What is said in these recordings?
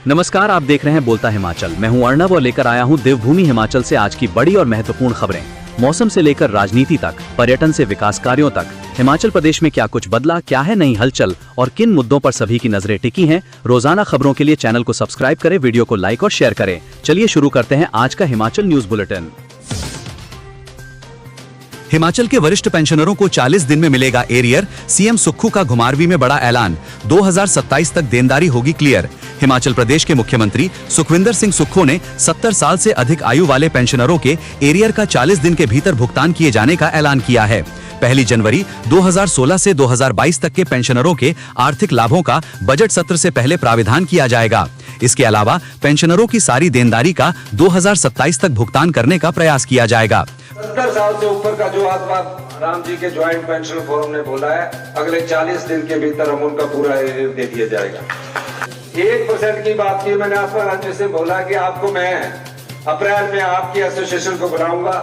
नमस्कार, आप देख रहे हैं बोलता हिमाचल। मैं हूं अर्नब और लेकर आया हूं देवभूमि हिमाचल से आज की बड़ी और महत्वपूर्ण खबरें। मौसम से लेकर राजनीति तक, पर्यटन से विकास कार्यों तक, हिमाचल प्रदेश में क्या कुछ बदला, क्या है नई हलचल और किन मुद्दों पर सभी की नजरें टिकी हैं। रोजाना खबरों के लिए चैनल को सब्सक्राइब करें, वीडियो को लाइक और शेयर करें। चलिए शुरू करते हैं आज का हिमाचल न्यूज बुलेटिन। हिमाचल के वरिष्ठ पेंशनरों को 40 दिन में मिलेगा एरियर। सीएम सुक्खू का घुमारवीं में बड़ा ऐलान, 2027 तक देनदारी होगी क्लियर। हिमाचल प्रदेश के मुख्यमंत्री सुखविंदर सिंह सुक्खू ने 70 साल से अधिक आयु वाले पेंशनरों के एरियर का 40 दिन के भीतर भुगतान किए जाने का ऐलान किया है। 1 जनवरी 2016 से 2022 तक के पेंशनरों के आर्थिक लाभों का बजट सत्र से पहले प्राविधान किया जाएगा। इसके अलावा पेंशनरों की सारी देनदारी का 2027 तक भुगतान करने का प्रयास किया जाएगा। 70 साल से ऊपर का जो आत्मा राम जी के ज्वाइंट पेंशन फोरम ने बोला है, अगले 40 दिन के भीतर हम उनका पूरा एरियर दे दिया जाएगा। 1% की बात की मैंने आत्मा राम जी से बोला कि आपको मैं अप्रैल में आपकी एसोसिएशन को बुलाऊंगा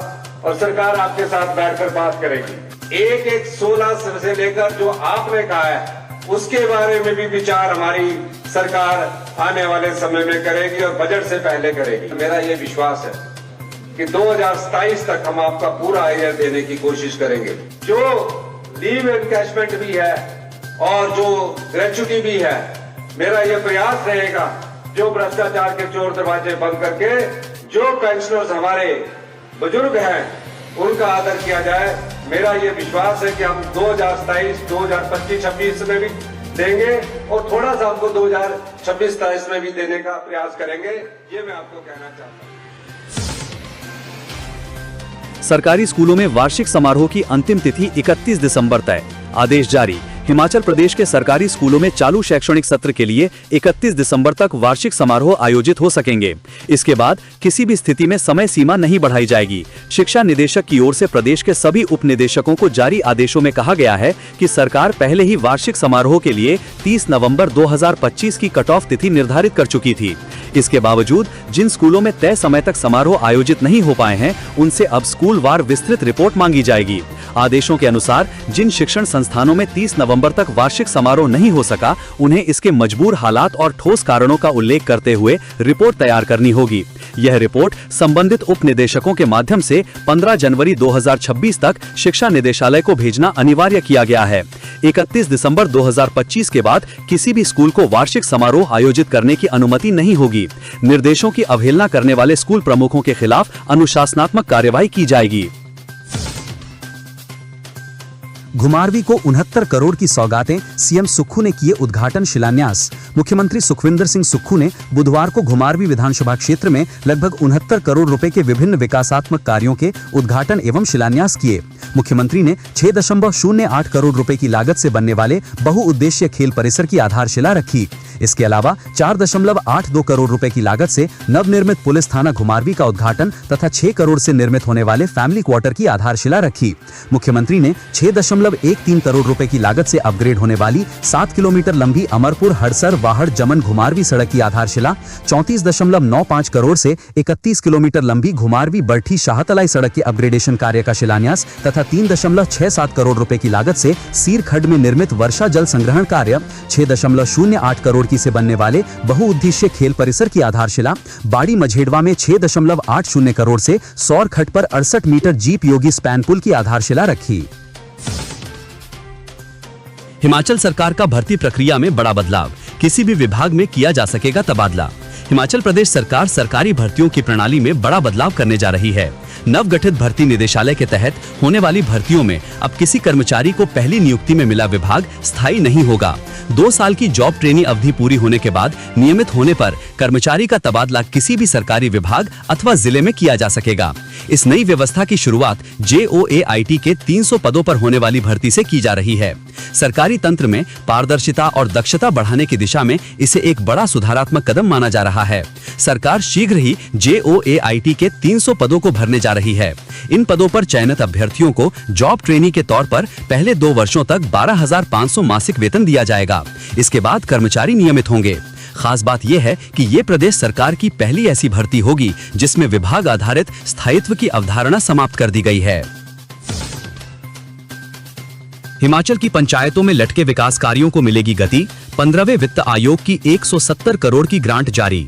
और सरकार आपके साथ बैठकर बात करेगी। एक 16 से लेकर जो आपने कहा है उसके बारे में भी विचार हमारी सरकार आने वाले समय में करेगी और बजट से पहले करेगी। मेरा ये विश्वास है कि 2027 तक हम आपका पूरा एरियर देने की कोशिश करेंगे। जो लीव एनकैशमेंट भी है और जो ग्रेच्युटी भी है, मेरा ये प्रयास रहेगा जो भ्रष्टाचार के चोर दरवाजे बंद करके जो पेंशनर्स हमारे बुजुर्ग हैं उनका आदर किया जाए। मेरा ये विश्वास है कि हम 2027, 2025, 26 में भी देंगे और थोड़ा सा हमको 2026-27 में भी देने का प्रयास करेंगे। ये मैं आपको कहना चाहता हूँ। सरकारी स्कूलों में वार्षिक समारोह की अंतिम तिथि 31 दिसंबर तय, आदेश जारी। हिमाचल प्रदेश के सरकारी स्कूलों में चालू शैक्षणिक सत्र के लिए 31 दिसंबर तक वार्षिक समारोह आयोजित हो सकेंगे। इसके बाद किसी भी स्थिति में समय सीमा नहीं बढ़ाई जाएगी। शिक्षा निदेशक की ओर से प्रदेश के सभी उप निदेशकों को जारी आदेशों में कहा गया है कि सरकार पहले ही वार्षिक समारोह के लिए 30 नवंबर 2025 की कट ऑफ तिथि निर्धारित कर चुकी थी। इसके बावजूद जिन स्कूलों में तय समय तक समारोह आयोजित नहीं हो पाए हैं, उनसे अब स्कूल वार विस्तृत रिपोर्ट मांगी जाएगी। आदेशों के अनुसार जिन शिक्षण संस्थानों में 30 नवंबर तक वार्षिक समारोह नहीं हो सका, उन्हें इसके मजबूर हालात और ठोस कारणों का उल्लेख करते हुए रिपोर्ट तैयार करनी होगी। यह रिपोर्ट संबंधित उप निदेशकों के माध्यम से 15 जनवरी 2026 तक शिक्षा निदेशालय को भेजना अनिवार्य किया गया है। 31 दिसंबर 2025 के बाद किसी भी स्कूल को वार्षिक समारोह आयोजित करने की अनुमति नहीं होगी। निर्देशों की अवहेलना करने वाले स्कूल प्रमुखों के खिलाफ अनुशासनात्मक कार्रवाई की जाएगी। घुमारवीं को 69 करोड़ की सौगातें, सीएम सुक्खू ने किए उद्घाटन शिलान्यास। मुख्यमंत्री सुखविंदर सिंह सुक्खू ने बुधवार को घुमारवीं विधानसभा क्षेत्र में लगभग 69 करोड़ रुपए के विभिन्न विकासात्मक कार्यों के उद्घाटन एवं शिलान्यास किए। मुख्यमंत्री ने 6.08 करोड़ रुपए की लागत से बनने वाले बहुउद्देशीय खेल परिसर की आधारशिला रखी। इसके अलावा 4.82 करोड़ रुपए की लागत से नवनिर्मित पुलिस थाना घुमारवीं का उद्घाटन तथा 6 करोड़ से निर्मित होने वाले फैमिली क्वार्टर की आधारशिला रखी। मुख्यमंत्री ने 6.13 करोड़ रुपए की लागत से अपग्रेड होने वाली 7 किलोमीटर लंबी अमरपुर हड़सर वाहड़ जमन घुमारवीं सड़क की आधारशिला, 34.95 करोड़ से 31 किलोमीटर लंबी घुमारवीं बरठी शाहतलाई सड़क के अपग्रेडेशन कार्य का शिलान्यास तथा 3.67 करोड़ रुपए की लागत से सीर खड्ड में निर्मित वर्षा जल संग्रहण कार्य, 6.08 करोड़ की से बनने वाले बहुउद्देशीय खेल परिसर की आधारशिला, बाड़ी मझेड़वा में 6.80 करोड़ से सौर खड्ड पर 68 मीटर जीप योगी स्पैन पुल की आधारशिला रखी। हिमाचल सरकार का भर्ती प्रक्रिया में बड़ा बदलाव, किसी भी विभाग में किया जा सकेगा तबादला। हिमाचल प्रदेश सरकार सरकारी भर्तियों की प्रणाली में बड़ा बदलाव करने जा रही है। नवगठित भर्ती निदेशालय के तहत होने वाली भर्तियों में अब किसी कर्मचारी को पहली नियुक्ति में मिला विभाग स्थायी नहीं होगा। 2 साल की जॉब ट्रेनिंग अवधि पूरी होने के बाद नियमित होने पर कर्मचारी का तबादला किसी भी सरकारी विभाग अथवा जिले में किया जा सकेगा। इस नई व्यवस्था की शुरुआत JOAIT के 300 पदों पर होने वाली भर्ती से की जा रही है। सरकारी तंत्र में पारदर्शिता और दक्षता बढ़ाने की दिशा में इसे एक बड़ा सुधारात्मक कदम माना जा रहा है। सरकार शीघ्र ही JOAIT के 300 पदों को भरने जा रही है। इन पदों पर चयनित अभ्यर्थियों को जॉब ट्रेनी के तौर पर पहले 2 वर्षों तक 12,500 मासिक वेतन दिया जाएगा। इसके बाद कर्मचारी नियमित होंगे। खास बात यह है कि ये प्रदेश सरकार की पहली ऐसी भर्ती होगी जिसमें विभाग आधारित स्थायित्व की अवधारणा समाप्त कर दी गई है। हिमाचल की पंचायतों में लटके विकास कार्यों को मिलेगी गति, 15वें वित्त आयोग की 170 करोड़ की ग्रांट जारी।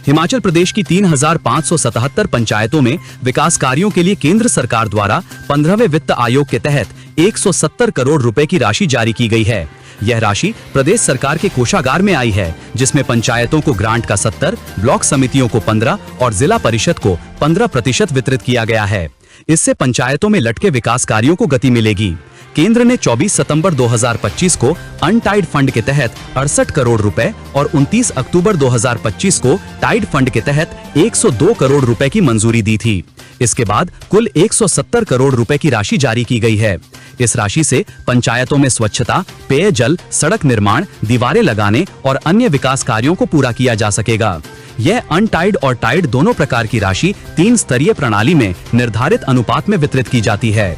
हिमाचल प्रदेश की 3577 पंचायतों में विकास कार्यों के लिए केंद्र सरकार द्वारा 15वें वित्त आयोग के तहत 170 करोड़ रुपए की राशि जारी की गई है। यह राशि प्रदेश सरकार के कोषागार में आई है, जिसमें पंचायतों को ग्रांट का 70, ब्लॉक समितियों को 15 और जिला परिषद को 15% वितरित किया गया है। इससे पंचायतों में लटके विकास कार्यों को गति मिलेगी। केंद्र ने 24 सितंबर 2025 को अनटाइड फंड के तहत 68 करोड़ रुपए और 29 अक्टूबर 2025 को टाइड फंड के तहत 102 करोड़ रुपए की मंजूरी दी थी। इसके बाद कुल 170 करोड़ रुपए की राशि जारी की गई है। इस राशि से पंचायतों में स्वच्छता, पेयजल, सड़क निर्माण, दीवारें लगाने और अन्य विकास कार्यों को पूरा किया जा सकेगा। यह अनटाइड और टाइड दोनों प्रकार की राशि 3 स्तरीय प्रणाली में निर्धारित अनुपात में वितरित की जाती है।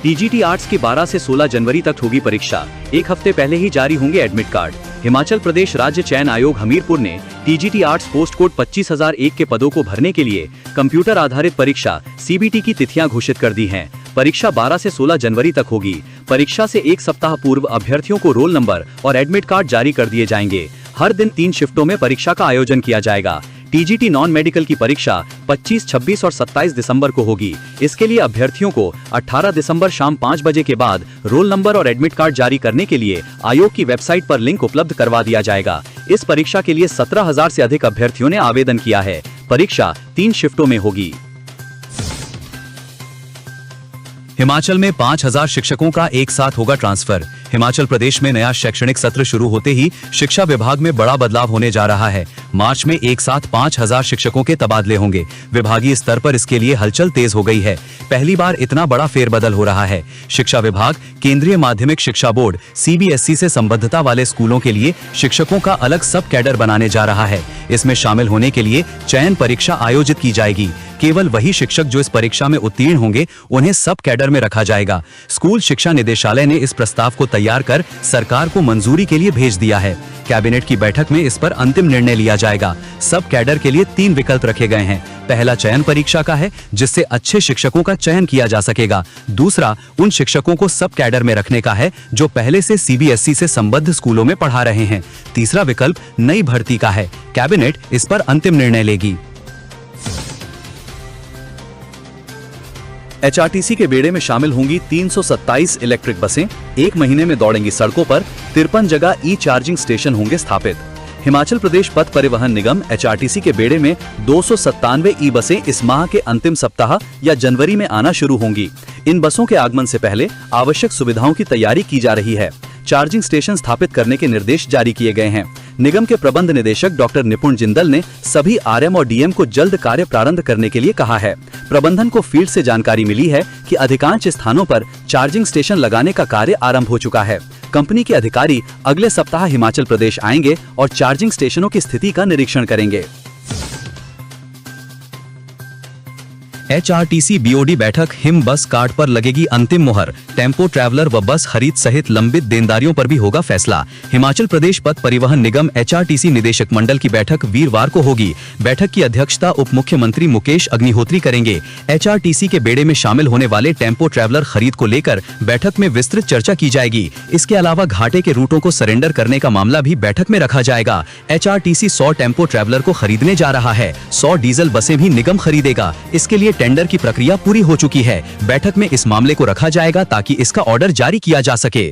टीजीटी आर्ट्स की 12 से 16 जनवरी तक होगी परीक्षा। एक हफ्ते पहले ही जारी होंगे एडमिट कार्ड। हिमाचल प्रदेश राज्य चयन आयोग हमीरपुर ने टीजीटी आर्ट्स पोस्ट कोड 25,001 के पदों को भरने के लिए कंप्यूटर आधारित परीक्षा सीबीटी की तिथियां घोषित कर दी हैं। परीक्षा 12 से 16 जनवरी तक होगी। परीक्षा से एक सप्ताह पूर्व अभ्यर्थियों को रोल नंबर और एडमिट कार्ड जारी कर दिए जाएंगे। हर दिन 3 शिफ्टों में परीक्षा का आयोजन किया जाएगा। टीजीटी नॉन मेडिकल की परीक्षा 25, 26 और 27 दिसंबर को होगी। इसके लिए अभ्यर्थियों को 18 दिसंबर शाम 5 बजे के बाद रोल नंबर और एडमिट कार्ड जारी करने के लिए आयोग की वेबसाइट पर लिंक उपलब्ध करवा दिया जाएगा। इस परीक्षा के लिए 17,000 से अधिक अभ्यर्थियों ने आवेदन किया है। परीक्षा 3 शिफ्टों में होगी। हिमाचल में 5,000 शिक्षकों का एक साथ होगा ट्रांसफर। हिमाचल प्रदेश में नया शैक्षणिक सत्र शुरू होते ही शिक्षा विभाग में बड़ा बदलाव होने जा रहा है। मार्च में एक साथ 5,000 शिक्षकों के तबादले होंगे। विभागीय स्तर पर इसके लिए हलचल तेज हो गई है। पहली बार इतना बड़ा फेरबदल हो रहा है। शिक्षा विभाग केंद्रीय माध्यमिक शिक्षा बोर्ड सीबीएसई से संबद्धता वाले स्कूलों के लिए शिक्षकों का अलग सब कैडर बनाने जा रहा है। इसमें शामिल होने के लिए चयन परीक्षा आयोजित की जाएगी। केवल वही शिक्षक जो इस परीक्षा में उत्तीर्ण होंगे उन्हें सब कैडर में रखा जाएगा। स्कूल शिक्षा निदेशालय ने इस प्रस्ताव को तैयार कर सरकार को मंजूरी के लिए भेज दिया है। कैबिनेट की बैठक में इस पर अंतिम निर्णय लिया जाएगा। सब कैडर के लिए 3 विकल्प रखे गए हैं। पहला चयन परीक्षा का है, जिससे अच्छे शिक्षकों का चयन किया जा सकेगा। दूसरा उन शिक्षकों को सब कैडर में रखने का है जो पहले से सीबीएसई से संबद्ध स्कूलों में पढ़ा रहे हैं। तीसरा विकल्प नई भर्ती का है। कैबिनेट इस पर अंतिम निर्णय लेगी। एचआरटीसी के बेड़े में शामिल होंगी 327 इलेक्ट्रिक बसें। 1 महीने में दौड़ेंगी सड़कों पर। 53 जगह ई चार्जिंग स्टेशन होंगे स्थापित। हिमाचल प्रदेश पथ परिवहन निगम एचआरटीसी के बेड़े में 297 ई बसें इस माह के अंतिम सप्ताह या जनवरी में आना शुरू होंगी। इन बसों के आगमन से पहले आवश्यक सुविधाओं की तैयारी की जा रही है। चार्जिंग स्टेशन स्थापित करने के निर्देश जारी किए गए हैं। निगम के प्रबंध निदेशक डॉक्टर निपुण जिंदल ने सभी आरएम और डीएम को जल्द कार्य प्रारंभ करने के लिए कहा है। प्रबंधन को फील्ड से जानकारी मिली है कि अधिकांश स्थानों पर चार्जिंग स्टेशन लगाने का कार्य आरंभ हो चुका है। कंपनी के अधिकारी अगले सप्ताह हिमाचल प्रदेश आएंगे और चार्जिंग स्टेशनों की स्थिति का निरीक्षण करेंगे। एचआरटीसी बीओडी बैठक। हिम बस कार्ड पर लगेगी अंतिम मुहर। टेम्पो ट्रैवलर व बस खरीद सहित लंबित देनदारियों पर भी होगा फैसला। हिमाचल प्रदेश पथ परिवहन निगम एचआरटीसी निदेशक मंडल की बैठक वीरवार को होगी। बैठक की अध्यक्षता उप मुख्यमंत्री मुकेश अग्निहोत्री करेंगे। एचआरटीसी के बेड़े में शामिल होने वाले टेम्पो ट्रैवलर खरीद को लेकर बैठक में विस्तृत चर्चा की जाएगी। इसके अलावा घाटे के रूटों को सरेंडर करने का मामला भी बैठक में रखा जाएगा। एचआरटीसी 100 टेम्पो ट्रैवलर को खरीदने जा रहा है। 100 डीजल बसें भी निगम खरीदेगा। इसके लिए टेंडर की प्रक्रिया पूरी हो चुकी है। बैठक में इस मामले को रखा जाएगा ताकि इसका ऑर्डर जारी किया जा सके।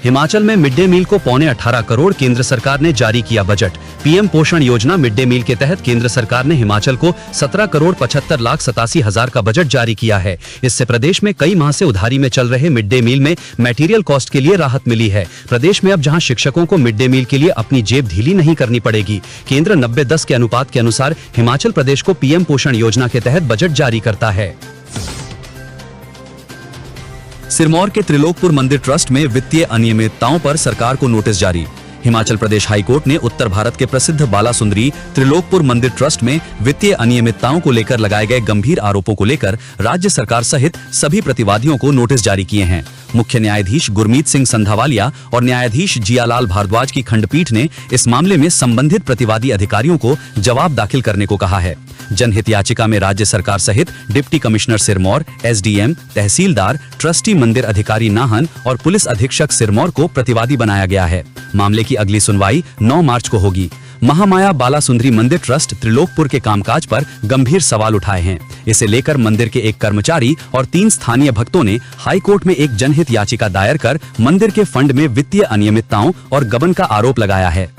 हिमाचल में मिड डे मील को 18.25 करोड़ केंद्र सरकार ने जारी किया बजट। पीएम पोषण योजना मिड डे मील के तहत केंद्र सरकार ने हिमाचल को 17 करोड़ 75 लाख 87 हजार का बजट जारी किया है। इससे प्रदेश में कई माह से उधारी में चल रहे मिड डे मील में मटेरियल कॉस्ट के लिए राहत मिली है। प्रदेश में अब जहां शिक्षकों को मिड डे मील के लिए अपनी जेब ढीली नहीं करनी पड़ेगी। केंद्र 90-10 के अनुपात के अनुसार हिमाचल प्रदेश को पीएम पोषण योजना के तहत बजट जारी करता है। सिरमौर के त्रिलोकपुर मंदिर ट्रस्ट में वित्तीय अनियमितताओं पर सरकार को नोटिस जारी। हिमाचल प्रदेश हाईकोर्ट ने उत्तर भारत के प्रसिद्ध बालासुंदरी त्रिलोकपुर मंदिर ट्रस्ट में वित्तीय अनियमितताओं को लेकर लगाए गए गंभीर आरोपों को लेकर राज्य सरकार सहित सभी प्रतिवादियों को नोटिस जारी किए हैं। मुख्य न्यायाधीश गुरमीत सिंह संधावालिया और न्यायाधीश जियालाल भारद्वाज की खंडपीठ ने इस मामले में संबंधित प्रतिवादी अधिकारियों को जवाब दाखिल करने को कहा है। जनहित याचिका में राज्य सरकार सहित डिप्टी कमिश्नर सिरमौर, एसडीएम, तहसीलदार, ट्रस्टी मंदिर अधिकारी नाहन और पुलिस अधीक्षक सिरमौर को प्रतिवादी बनाया गया है। मामले की अगली सुनवाई 9 मार्च को होगी। महामाया बालासुंदरी मंदिर ट्रस्ट त्रिलोकपुर के कामकाज पर गंभीर सवाल उठाए हैं। इसे लेकर मंदिर के एक कर्मचारी और 3 स्थानीय भक्तों ने हाई कोर्ट में एक जनहित याचिका दायर कर मंदिर के फंड में वित्तीय अनियमितताओं और गबन का आरोप लगाया है।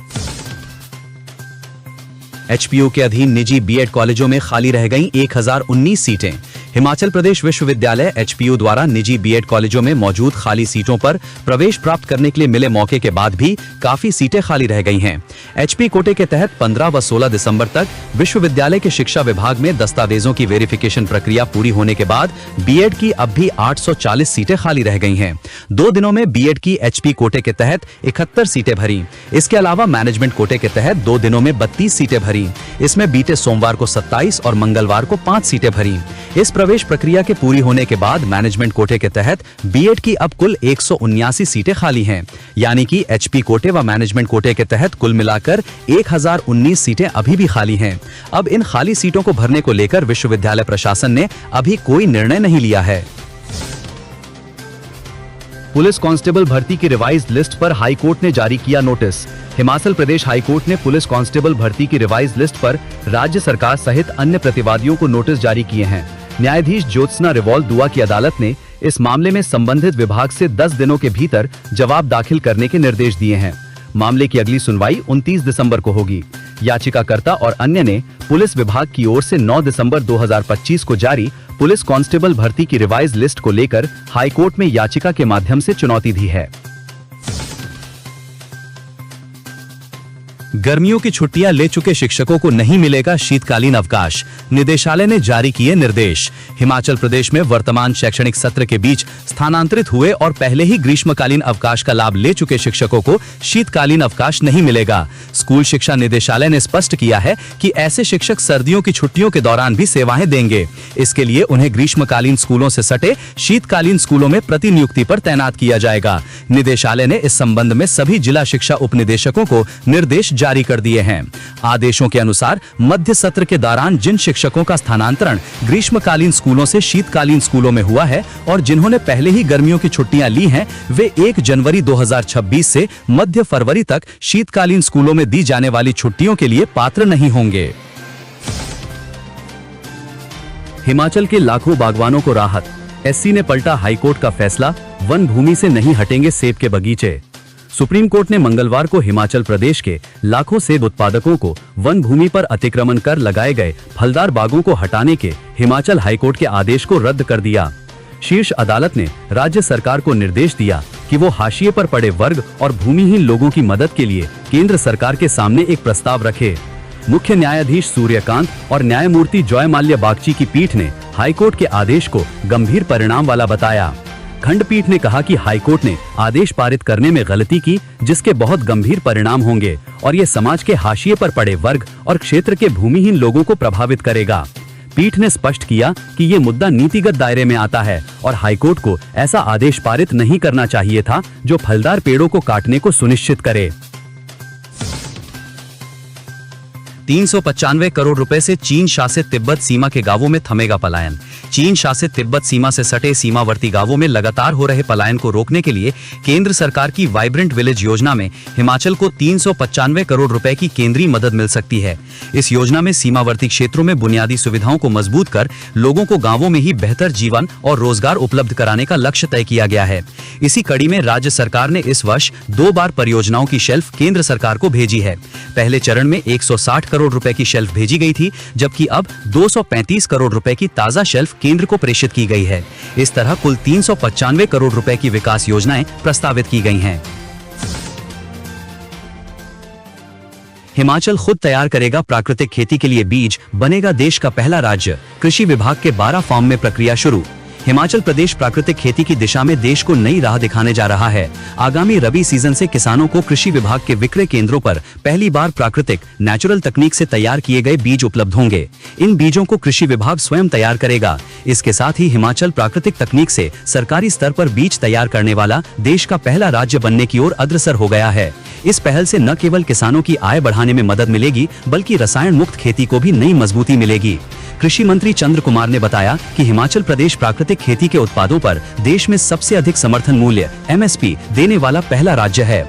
एचपीयू के अधीन निजी बीएड कॉलेजों में खाली रह गईं 1019 सीटें। हिमाचल प्रदेश विश्वविद्यालय एचपीयू द्वारा निजी बीएड कॉलेजों में मौजूद खाली सीटों पर प्रवेश प्राप्त करने के लिए मिले मौके के बाद भी काफी सीटें खाली रह गई हैं। एचपी कोटे के तहत 15 व 16 दिसंबर तक विश्वविद्यालय के शिक्षा विभाग में दस्तावेजों की वेरिफिकेशन प्रक्रिया पूरी होने के बाद बीएड की अब भी 840 सीटें खाली रह गई हैं। 2 दिनों में बीएड की एचपी कोटे के तहत 71 सीटें भरी। इसके अलावा मैनेजमेंट कोटे के तहत 2 दिनों में 32 सीटें भरी। इसमें बीते सोमवार को 27 और मंगलवार को 5 सीटें भरी। इस प्रवेश प्रक्रिया के पूरी होने के बाद मैनेजमेंट कोटे के तहत बीएड की अब कुल 179 सीटें खाली हैं, यानी कि एचपी कोटे व मैनेजमेंट कोटे के तहत कुल मिलाकर 1019 सीटें अभी भी खाली हैं। अब इन खाली सीटों को भरने को लेकर विश्वविद्यालय प्रशासन ने अभी कोई निर्णय नहीं लिया है। पुलिस कांस्टेबल भर्ती की रिवाइज्ड लिस्ट पर हाई कोर्ट ने जारी किया notice. Himachal Pradesh high court ने पुलिस कांस्टेबल भर्ती की रिवाइज्ड लिस्ट पर राज्य सरकार सहित अन्य प्रतिवादियों को नोटिस जारी किए हैं। न्यायाधीश ज्योत्सना रिवॉल दुआ की अदालत ने इस मामले में संबंधित विभाग से 10 दिनों के भीतर जवाब दाखिल करने के निर्देश दिए हैं। मामले की अगली सुनवाई 29 दिसंबर को होगी। याचिकाकर्ता और अन्य ने पुलिस विभाग की ओर से 9 दिसंबर 2025 को जारी पुलिस कांस्टेबल भर्ती की रिवाइज लिस्ट को लेकर हाईकोर्ट में याचिका के माध्यम से चुनौती दी है। गर्मियों की छुट्टियां ले चुके शिक्षकों को नहीं मिलेगा शीतकालीन अवकाश, निदेशालय ने जारी किए निर्देश। हिमाचल प्रदेश में वर्तमान शैक्षणिक सत्र के बीच स्थानांतरित हुए और पहले ही ग्रीष्मकालीन अवकाश का लाभ ले चुके शिक्षकों को शीतकालीन अवकाश नहीं मिलेगा। स्कूल शिक्षा निदेशालय ने स्पष्ट किया है कि ऐसे शिक्षक सर्दियों की छुट्टियों के दौरान भी सेवाएं देंगे। इसके लिए उन्हें ग्रीष्मकालीन स्कूलों से सटे शीतकालीन स्कूलों में प्रतिनियुक्ति पर तैनात किया जाएगा। निदेशालय ने इस संबंध में सभी जिला शिक्षा उपनिदेशकों को निर्देश जारी कर दिए हैं। आदेशों के अनुसार मध्य सत्र के दौरान जिन शिक्षकों का स्थानांतरण ग्रीष्मकालीन स्कूलों से शीतकालीन स्कूलों में हुआ है और जिन्होंने पहले ही गर्मियों की छुट्टियां ली हैं, वे 1 जनवरी 2026 से मध्य फरवरी तक शीतकालीन स्कूलों में दी जाने वाली छुट्टियों के लिए पात्र नहीं होंगे। हिमाचल के लाखों बागवानों को राहत, एससी ने पलटा हाईकोर्ट का फैसला, वन भूमि से नहीं हटेंगे सेब के बगीचे। सुप्रीम कोर्ट ने मंगलवार को हिमाचल प्रदेश के लाखों सेब उत्पादकों को वन भूमि पर अतिक्रमण कर लगाए गए फलदार बागों को हटाने के हिमाचल हाईकोर्ट के आदेश को रद्द कर दिया। शीर्ष अदालत ने राज्य सरकार को निर्देश दिया कि वो हाशिए पर पड़े वर्ग और भूमिहीन लोगों की मदद के लिए केंद्र सरकार के सामने एक प्रस्ताव रखे। मुख्य न्यायाधीश सूर्यकांत और न्यायमूर्ति जॉय माल्या बागची की पीठ ने हाईकोर्ट के आदेश को गंभीर परिणाम वाला बताया। खंडपीठ ने कहा कि हाईकोर्ट ने आदेश पारित करने में गलती की, जिसके बहुत गंभीर परिणाम होंगे और ये समाज के हाशिए पर पड़े वर्ग और क्षेत्र के भूमिहीन लोगों को प्रभावित करेगा। पीठ ने स्पष्ट किया कि ये मुद्दा नीतिगत दायरे में आता है और हाईकोर्ट को ऐसा आदेश पारित नहीं करना चाहिए था जो फलदार पेड़ों को काटने को सुनिश्चित करे। 395 करोड़ रुपए से चीन शासित तिब्बत सीमा के गांवों में थमेगा पलायन। चीन शासित तिब्बत सीमा से सटे सीमावर्ती गांवों में लगातार हो रहे पलायन को रोकने के लिए केंद्र सरकार की वाइब्रेंट विलेज योजना में हिमाचल को 395 करोड़ रुपए की केंद्रीय मदद मिल सकती है। इस योजना में सीमावर्ती क्षेत्रों में बुनियादी सुविधाओं को मजबूत कर लोगों को गांवों में ही बेहतर जीवन और रोजगार उपलब्ध कराने का लक्ष्य तय किया गया है। इसी कड़ी में राज्य सरकार ने इस वर्ष 2 बार परियोजनाओं की शेल्फ केंद्र सरकार को भेजी है। पहले चरण में 160 करोड़ रुपए की शेल्फ भेजी गई थी, जबकि अब 235 करोड़ रुपए की ताजा शेल्फ केंद्र को प्रेषित की गई है। इस तरह कुल 395 करोड़ रुपए की विकास योजनाएं प्रस्तावित की गई हैं। हिमाचल खुद तैयार करेगा प्राकृतिक खेती के लिए बीज, बनेगा देश का पहला राज्य। कृषि विभाग के 12 फार्म में प्रक्रिया शुरू। हिमाचल प्रदेश प्राकृतिक खेती की दिशा में देश को नई राह दिखाने जा रहा है। आगामी रबी सीजन से किसानों को कृषि विभाग के विक्रय केंद्रों पर पहली बार प्राकृतिक नेचुरल तकनीक से तैयार किए गए बीज उपलब्ध होंगे। इन बीजों को कृषि विभाग स्वयं तैयार करेगा। इसके साथ ही हिमाचल प्राकृतिक तकनीक से सरकारी स्तर पर बीज तैयार करने वाला देश का पहला राज्य बनने की ओर अग्रसर हो गया है। इस पहल से न केवल किसानों की आय बढ़ाने में मदद मिलेगी, बल्कि रसायन मुक्त खेती को भी नई मजबूती मिलेगी। कृषि मंत्री चंद्र कुमार ने बताया कि हिमाचल प्रदेश प्राकृतिक खेती के उत्पादों पर देश में सबसे अधिक समर्थन मूल्य MSP देने वाला पहला राज्य है।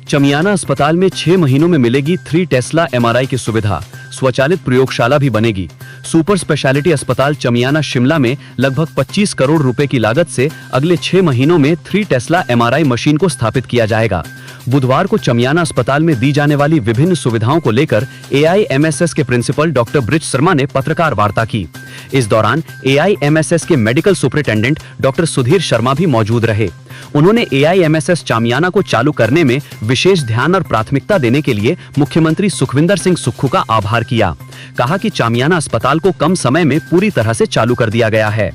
चमियाना अस्पताल में 6 महीनों में मिलेगी 3 टेस्ला MRI की सुविधा। स्वचालित प्रयोगशाला भी बनेगी। सुपर स्पेशलिटी अस्पताल चमियाना शिमला में लगभग 25 करोड़ रुपए की लागत से अगले 6 महीनों में 3 टेस्ला MRI मशीन को स्थापित किया जाएगा। बुधवार को चमियाना अस्पताल में दी जाने वाली विभिन्न सुविधाओं को लेकर AIMSS के प्रिंसिपल डॉक्टर ब्रिज शर्मा ने पत्रकार वार्ता की। इस दौरान AIMSS के medical superintendent doctor Sudhir Sharma भी मौजूद रहे। उन्होंने AIMSS चामियाना को चालू करने में विशेष ध्यान और प्राथमिकता देने के लिए मुख्यमंत्री सुखविंदर सिंह सुक्खू का आभार किया। कहा कि चामियाना अस्पताल को कम समय में पूरी तरह से चालू कर दिया गया है।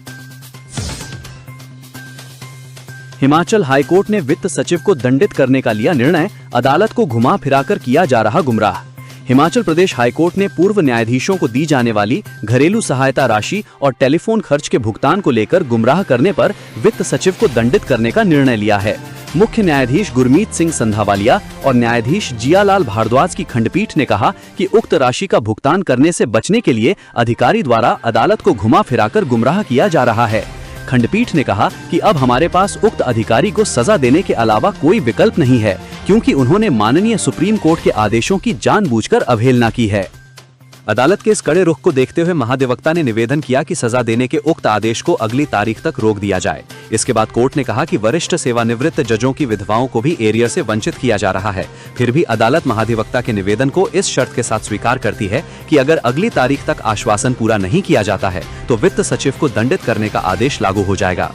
हिमाचल हाईकोर्ट ने वित्त सचिव को दंडित करने का लिया निर्णय, अदालत को घुमा फिराकर किया जा रहा गुमराह। हिमाचल प्रदेश हाईकोर्ट ने पूर्व न्यायाधीशों को दी जाने वाली घरेलू सहायता राशि और टेलीफोन खर्च के भुगतान को लेकर गुमराह करने पर वित्त सचिव को दंडित करने का निर्णय लिया है। मुख्य न्यायाधीश गुरमीत सिंह संधावालिया और न्यायाधीश जियालाल भारद्वाज की खंडपीठ ने कहा कि उक्त राशि का भुगतान करने से बचने के लिए अधिकारी द्वारा अदालत को घुमा फिराकर गुमराह किया जा रहा है। खंडपीठ ने कहा कि अब हमारे पास उक्त अधिकारी को सजा देने के अलावा कोई विकल्प नहीं है, क्योंकि उन्होंने माननीय सुप्रीम कोर्ट के आदेशों की जानबूझकर अवहेलना की है। अदालत के इस कड़े रुख को देखते हुए महाधिवक्ता ने निवेदन किया कि सजा देने के उक्त आदेश को अगली तारीख तक रोक दिया जाए। इसके बाद कोर्ट ने कहा कि वरिष्ठ सेवानिवृत्त जजों की विधवाओं को भी एरियर से वंचित किया जा रहा है। फिर भी अदालत महाधिवक्ता के निवेदन को इस शर्त के साथ स्वीकार करती है कि अगर अगली तारीख तक आश्वासन पूरा नहीं किया जाता है तो वित्त सचिव को दंडित करने का आदेश लागू हो जाएगा।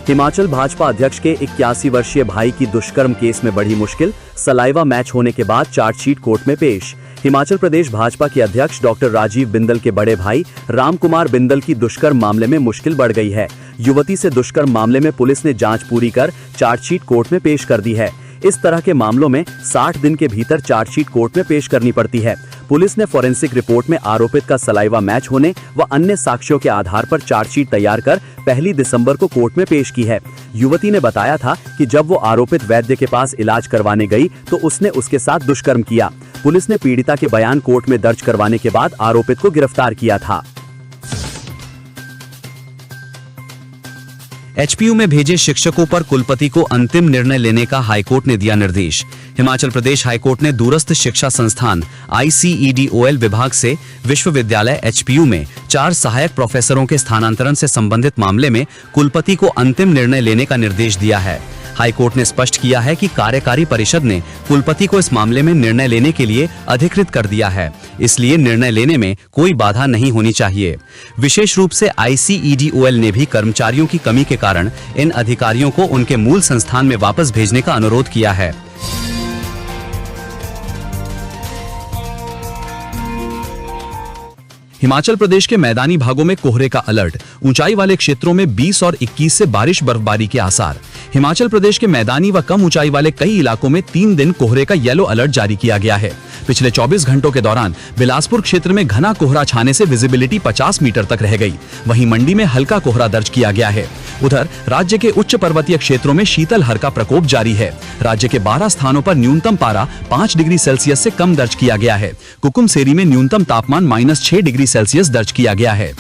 हिमाचल भाजपा अध्यक्ष के 81 वर्षीय भाई की दुष्कर्म केस में बढ़ी मुश्किल, सलाइवा मैच होने के बाद चार्जशीट कोर्ट में पेश। हिमाचल प्रदेश भाजपा के अध्यक्ष डॉक्टर राजीव बिंदल के बड़े भाई राम कुमार बिंदल की दुष्कर्म मामले में मुश्किल बढ़ गई है। युवती से दुष्कर्म मामले में पुलिस ने जांच पूरी कर चार्जशीट कोर्ट में पेश कर दी है। इस तरह के मामलों में 60 दिन के भीतर चार्जशीट कोर्ट में पेश करनी पड़ती है। पुलिस ने फोरेंसिक रिपोर्ट में आरोपित का सलाइवा मैच होने व अन्य साक्ष्यों के आधार पर चार्जशीट तैयार कर 1 दिसंबर को कोर्ट में पेश की है। युवती ने बताया था कि जब वो आरोपित वैद्य के पास इलाज करवाने गई तो उसने उसके साथ दुष्कर्म किया। पुलिस ने पीड़िता के बयान कोर्ट में दर्ज करवाने के बाद आरोपित को गिरफ्तार किया था। HPU में भेजे शिक्षकों पर कुलपति को अंतिम निर्णय लेने का हाईकोर्ट ने दिया निर्देश। हिमाचल प्रदेश हाईकोर्ट ने दूरस्थ शिक्षा संस्थान ICEDOL विभाग से विश्वविद्यालय HPU में 4 सहायक प्रोफेसरों के स्थानांतरण से संबंधित मामले में कुलपति को अंतिम निर्णय लेने का निर्देश दिया है। हाईकोर्ट ने स्पष्ट किया है कि कार्यकारी परिषद ने कुलपति को इस मामले में निर्णय लेने के लिए अधिकृत कर दिया है, इसलिए निर्णय लेने में कोई बाधा नहीं होनी चाहिए। विशेष रूप से ICEDOL ने भी कर्मचारियों की कमी के कारण इन अधिकारियों को उनके मूल संस्थान में वापस भेजने का अनुरोध किया है। हिमाचल प्रदेश के मैदानी भागों में कोहरे का अलर्ट, ऊंचाई वाले क्षेत्रों में 20 और 21 से बारिश बर्फबारी के आसार। हिमाचल प्रदेश के मैदानी व कम ऊंचाई वाले कई इलाकों में 3 दिन कोहरे का येलो अलर्ट जारी किया गया है। पिछले 24 घंटों के दौरान बिलासपुर क्षेत्र में घना कोहरा छाने से विजिबिलिटी 50 मीटर तक रह गई। वहीं मंडी में हल्का कोहरा दर्ज किया गया है। उधर राज्य के उच्च पर्वतीय क्षेत्रों में शीतलहर का प्रकोप जारी है। राज्य के 12 स्थानों पर न्यूनतम पारा 5 डिग्री सेल्सियस से कम दर्ज किया गया है। कुकुमसेरी में न्यूनतम तापमान -6 डिग्री सेल्सियस दर्ज किया गया है।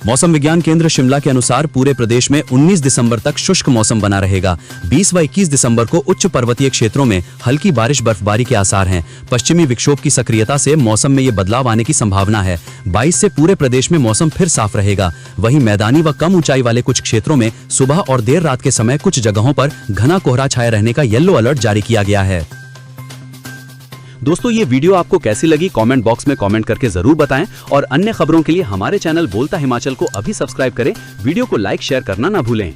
मौसम विज्ञान केंद्र शिमला के अनुसार पूरे प्रदेश में 19 दिसंबर तक शुष्क मौसम बना रहेगा। 20 व 21 दिसंबर को उच्च पर्वतीय क्षेत्रों में हल्की बारिश बर्फबारी के आसार हैं। पश्चिमी विक्षोभ की सक्रियता से मौसम में ये बदलाव आने की संभावना है। 22 से पूरे प्रदेश में मौसम फिर साफ रहेगा। वहीं मैदानी व कम ऊंचाई वाले कुछ क्षेत्रों में सुबह और देर रात के समय कुछ जगहों पर घना कोहरा छाए रहने का येलो अलर्ट जारी किया गया है। दोस्तों, ये वीडियो आपको कैसी लगी कमेंट बॉक्स में कमेंट करके जरूर बताएं और अन्य खबरों के लिए हमारे चैनल बोलता हिमाचल को अभी सब्सक्राइब करें। वीडियो को लाइक शेयर करना ना भूलें।